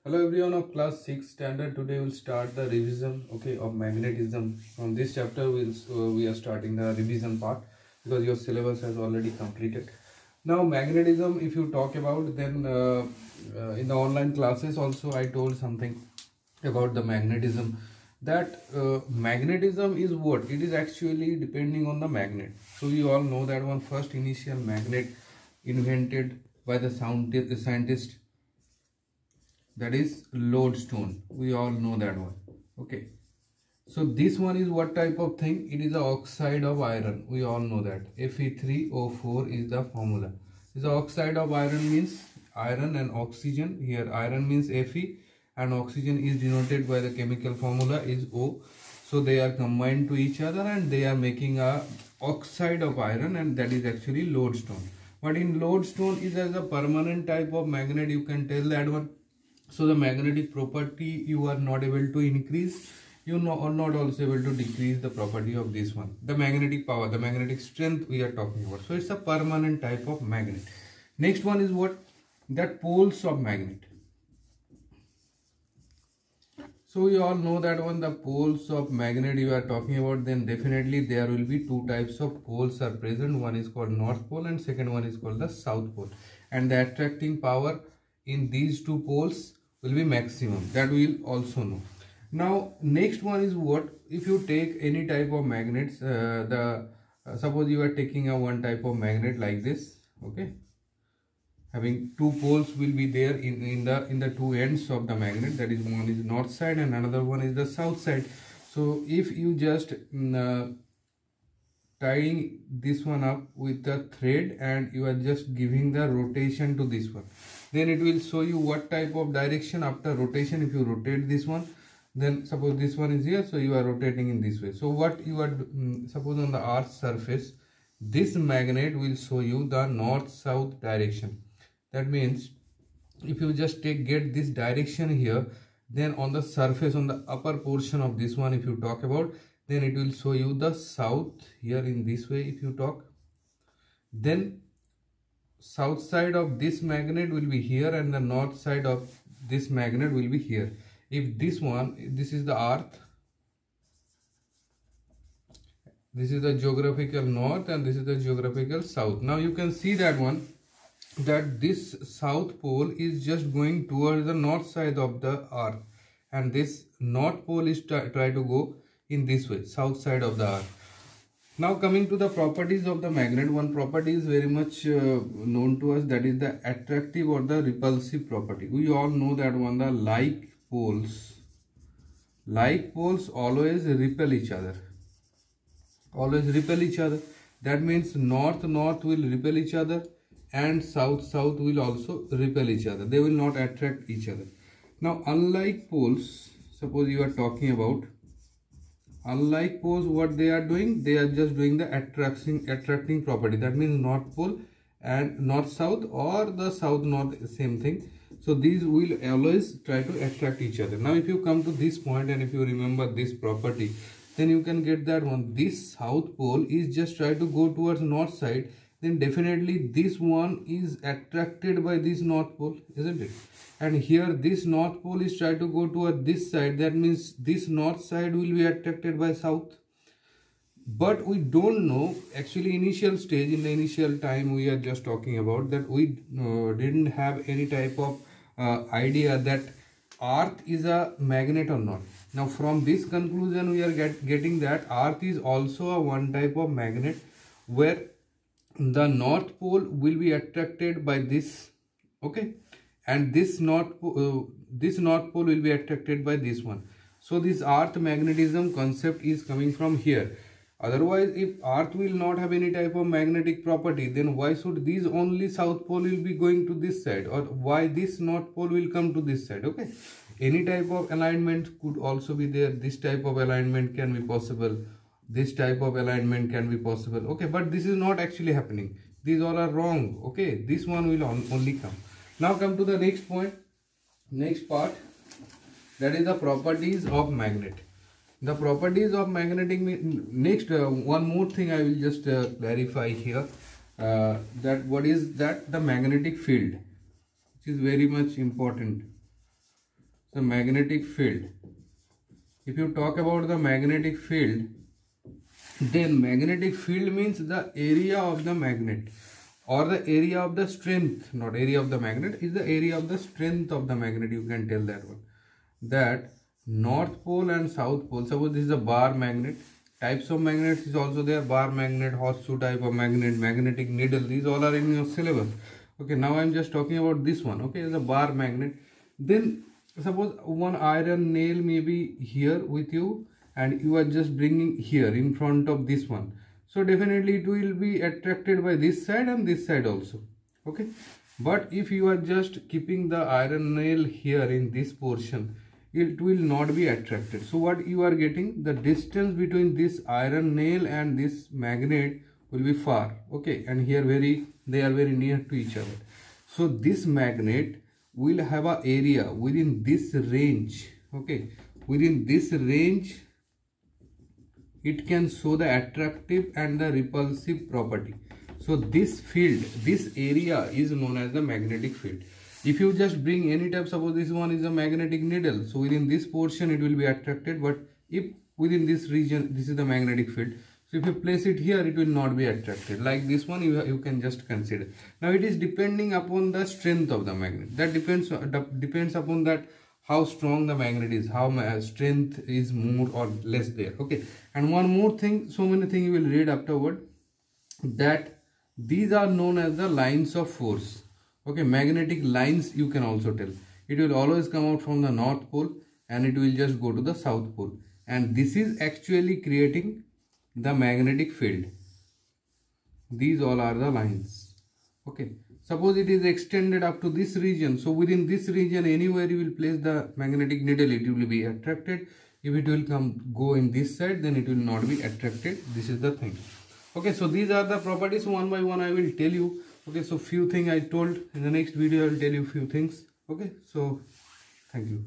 Hello everyone of class 6 standard. Today we'll start the revision of magnetism. From this chapter we are starting the revision part because your syllabus has already completed. Now magnetism, if you talk about, then in the online classes also I told something about the magnetism, that magnetism is what? It is actually depending on the magnet. So you all know that one first initial magnet invented by the scientist, that is lodestone. We all know that one. Okay, so this one is what type of thing? It is the oxide of iron. We all know that Fe3O4 is the formula. This oxide of iron means iron and oxygen. Here iron means Fe and oxygen is denoted by the chemical formula is O. So they are combined to each other and they are making a oxide of iron, and that is actually lodestone. But in lodestone is as a permanent type of magnet, you can tell that one. So the magnetic property you are not able to increase, you are not also able to decrease the property of this one. The magnetic power, the magnetic strength we are talking about. So it's a permanent type of magnet. Next one is what? That poles of magnet. So you all know that one, the poles of magnet you are talking about, then definitely there will be two types of poles are present. One is called North Pole and second one is called the South Pole. And the attracting power in these two poles will be maximum. That we will also know. Now next one is what? If you take any type of magnets, suppose you are taking a one type of magnet like this, okay, having two poles will be there in the two ends of the magnet. That is, one is north side and another one is the south side. So if you just tying this one up with the thread and you are just giving the rotation to this one, then it will show you what type of direction after rotation. If you rotate this one, then suppose this one is here, so you are rotating in this way. So what you are suppose on the earth's surface, this magnet will show you the north south direction. That means if you just get this direction here, then on the surface, on the upper portion of this one, if you talk about, then it will show you the south here in this way. If you talk, then south side of this magnet will be here and the north side of this magnet will be here. If this one, this is the earth, this is the geographical north and this is the geographical south. Now you can see that one, that this south pole is just going towards the north side of the earth and this north pole is try to go in this way, south side of the earth. Now coming to the properties of the magnet, one property is very much known to us, that is the attractive or the repulsive property. We all know that one, the like poles always repel each other. That means north will repel each other and south will also repel each other. They will not attract each other. Now unlike poles, suppose you are talking about, unlike poles, what they are doing, they are just doing the attracting property. That means north pole and north south or the south north, same thing. So these will always try to attract each other. Now if you come to this point and if you remember this property, then you can get that one, this south pole is just try to go towards north side, then definitely this one is attracted by this north pole, isn't it? And here this north pole is try to go toward this side. That means this north side will be attracted by south. But we don't know, actually initial stage, in the initial time we are just talking about, that we didn't have any type of idea that earth is a magnet or not. Now from this conclusion we are getting that earth is also a one type of magnet, where the north pole will be attracted by this, okay, and this north pole will be attracted by this one. So this earth magnetism concept is coming from here. Otherwise, if earth will not have any type of magnetic property, then why should these only south pole will be going to this side, or why this north pole will come to this side? Okay, any type of alignment could also be there. This type of alignment can be possible, this type of alignment can be possible, okay, but this is not actually happening. These all are wrong. Okay, this one will only come. Now come to the next point, next part, that is the properties of magnet. The properties of magnetic, next one more thing I will just clarify here, that what is that, the magnetic field, which is very much important. the magnetic field. If you talk about the magnetic field, then magnetic field means the area of the magnet, or the area of the strength, not area of the magnet, is the area of the strength of the magnet. You can tell that one. That North Pole and South Pole, suppose this is a bar magnet. Types of magnets is also there: bar magnet, horseshoe type of magnet, magnetic needle. These all are in your syllabus. Okay, now I am just talking about this one. Okay, it's a bar magnet. Then suppose one iron nail may be here with you, and you are just bringing here in front of this one. So definitely it will be attracted by this side and this side also. Okay, but if you are just keeping the iron nail here in this portion, it will not be attracted. So what you are getting, the distance between this iron nail and this magnet will be far. Okay, and here they are very near to each other. So this magnet will have an area within this range. Okay, within this range it can show the attractive and the repulsive property. So this field, this area is known as the magnetic field. If you just bring any type, suppose this one is a magnetic needle, so within this portion it will be attracted, but if within this region, this is the magnetic field, so if you place it here, it will not be attracted. Like this one, you can just consider. Now it is depending upon the strength of the magnet. That depends upon that how strong the magnet is, how strength is more or less there. Okay, and one more thing, so many things you will read afterward, that these are known as the lines of force. Okay, magnetic lines you can also tell. It will always come out from the North Pole and it will just go to the South Pole, and this is actually creating the magnetic field. These all are the lines. Okay, suppose it is extended up to this region, so within this region anywhere you will place the magnetic needle, it will be attracted. If it will go in this side, then it will not be attracted. This is the thing. Okay, so these are the properties. One by one I will tell you. Okay, so few things I told. In the next video I will tell you few things. Okay, so thank you.